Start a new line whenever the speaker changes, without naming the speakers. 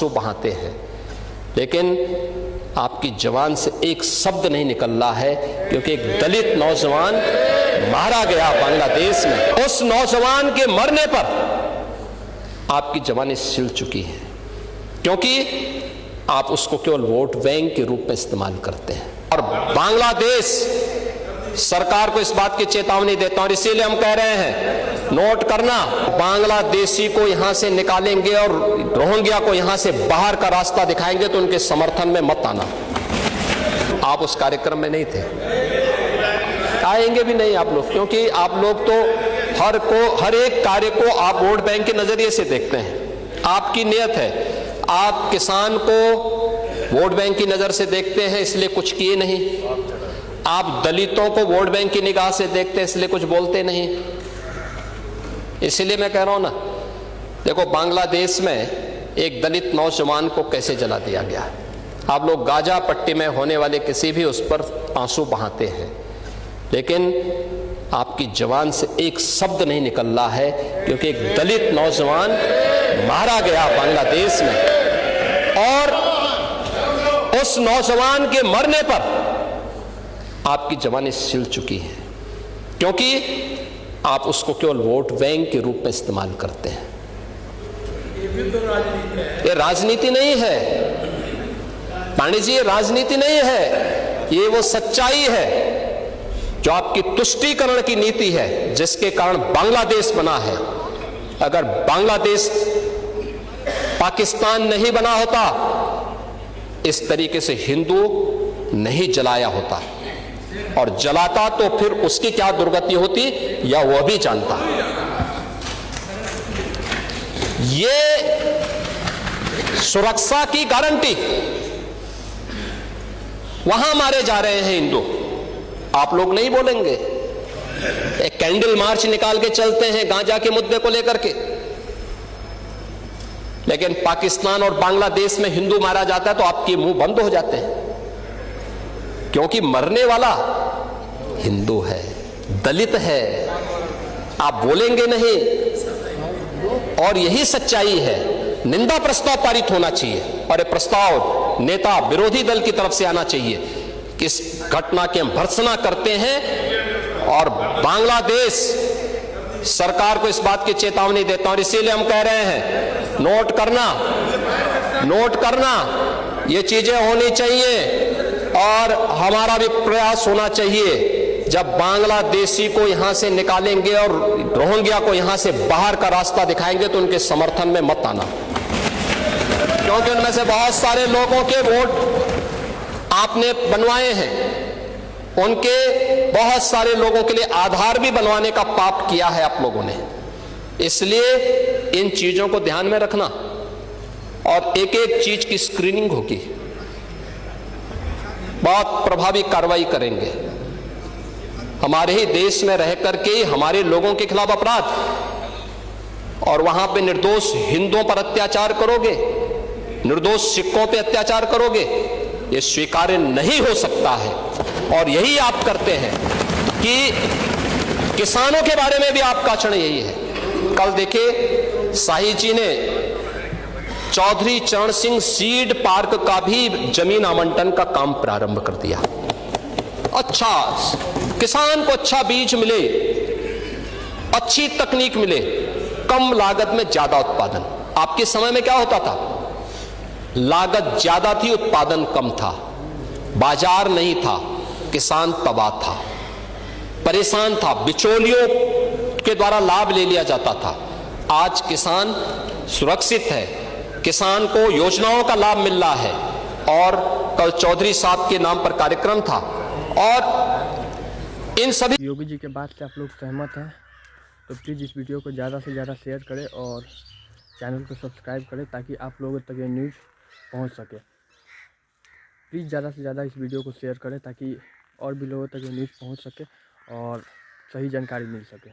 आंसू बहाते हैं, लेकिन आपकी जबान से एक शब्द नहीं निकल रहा है, क्योंकि एक दलित नौजवान मारा गया बांग्लादेश में। उस नौजवान के मरने पर आपकी जबानें सिल चुकी हैं, क्योंकि आप उसको केवल वोट बैंक के रूप में इस्तेमाल करते हैं। और बांग्लादेश सरकार को इस बात की चेतावनी देता हूं, और इसीलिए हम कह रहे हैं, नोट करना, बांग्लादेशी को यहां से निकालेंगे और रोहिंग्या को यहां से बाहर का रास्ता दिखाएंगे तो उनके समर्थन में मत आना। आप उस कार्यक्रम में नहीं थे, आएंगे भी नहीं आप लोग, क्योंकि आप लोग तो हर एक कार्य को आप वोट बैंक के नजरिए से देखते हैं। आपकी नियत है, आप किसान को वोट बैंक की नजर से देखते हैं, इसलिए कुछ किए नहीं। आप दलितों को वोट बैंक की निगाह से देखते हैं, इसलिए कुछ बोलते नहीं। इसलिए मैं कह रहा हूं ना, देखो बांग्लादेश में एक दलित नौजवान को कैसे जला दिया गया। आप लोग गाजा पट्टी में होने वाले किसी भी उस पर आंसू बहाते हैं, लेकिन आपकी जबान से एक शब्द नहीं निकल रहा है, क्योंकि एक दलित नौजवान मारा गया बांग्लादेश में। और उस नौजवान के मरने पर आपकी जबानें सिल चुकी हैं, क्योंकि आप उसको केवल वोट बैंक के रूप में इस्तेमाल करते हैं। ये राजनीति नहीं है पांडे जी, ये राजनीति नहीं है, ये वो सच्चाई है जो आपकी तुष्टीकरण की नीति है, जिसके कारण बांग्लादेश बना है। अगर बांग्लादेश पाकिस्तान नहीं बना होता, इस तरीके से हिंदू नहीं जलाया होता, और जलाता तो फिर उसकी क्या दुर्गति होती या वह भी जानता। ये सुरक्षा की गारंटी, वहां मारे जा रहे हैं हिंदू, आप लोग नहीं बोलेंगे। एक कैंडल मार्च निकाल के चलते हैं गांजा के मुद्दे को लेकर के, लेकिन पाकिस्तान और बांग्लादेश में हिंदू मारा जाता है तो आपके मुंह बंद हो जाते हैं, क्योंकि मरने वाला हिंदू है, दलित है, आप बोलेंगे नहीं। और यही सच्चाई है। निंदा प्रस्ताव पारित होना चाहिए, और यह प्रस्ताव नेता विरोधी दल की तरफ से आना चाहिए। इस घटना की हम भर्त्सना करते हैं, और बांग्लादेश सरकार को इस बात की चेतावनी देता हूं, और इसीलिए हम कह रहे हैं, नोट करना, ये चीजें होनी चाहिए, और हमारा भी प्रयास होना चाहिए। जब बांग्लादेशी को यहां से निकालेंगे और रोहिंग्या को यहां से बाहर का रास्ता दिखाएंगे तो उनके समर्थन में मत आना, क्योंकि उनमें से बहुत सारे लोगों के वोट आपने बनवाए हैं, उनके बहुत सारे लोगों के लिए आधार भी बनवाने का पाप किया है आप लोगों ने। इसलिए इन चीजों को ध्यान में रखना, और एक एक चीज की स्क्रीनिंग होगी, बहुत प्रभावी कार्रवाई करेंगे। हमारे ही देश में रह करके हमारे लोगों के खिलाफ अपराध, और वहां पे निर्दोष हिंदुओं पर अत्याचार करोगे, निर्दोष सिखों पे अत्याचार करोगे, ये स्वीकार्य नहीं हो सकता है। और यही आप करते हैं कि किसानों के बारे में भी आपका आचरण यही है। कल देखिए, शाही जी ने चौधरी चरण सिंह सीड पार्क का भी जमीन आवंटन का काम प्रारंभ कर दिया। अच्छा, किसान को अच्छा बीज मिले, अच्छी तकनीक मिले, कम लागत में ज्यादा उत्पादन। आपके समय में क्या होता था? लागत ज्यादा थी, उत्पादन कम था, बाजार नहीं था, किसान तबाह था, परेशान था, बिचौलियों के द्वारा लाभ ले लिया जाता था। आज किसान सुरक्षित है, किसान को योजनाओं का लाभ मिल रहा है। और कल चौधरी साहब के नाम पर कार्यक्रम था, और इन सभी
योगी जी के बात से आप लोग सहमत हैं तो प्लीज़ इस वीडियो को ज़्यादा से ज़्यादा शेयर करें और चैनल को सब्सक्राइब करें, ताकि आप लोगों तक ये न्यूज़ पहुंच सके। प्लीज़ ज़्यादा से ज़्यादा इस वीडियो को शेयर करें, ताकि और भी लोगों तक ये न्यूज़ पहुंच सके और सही जानकारी मिल सके।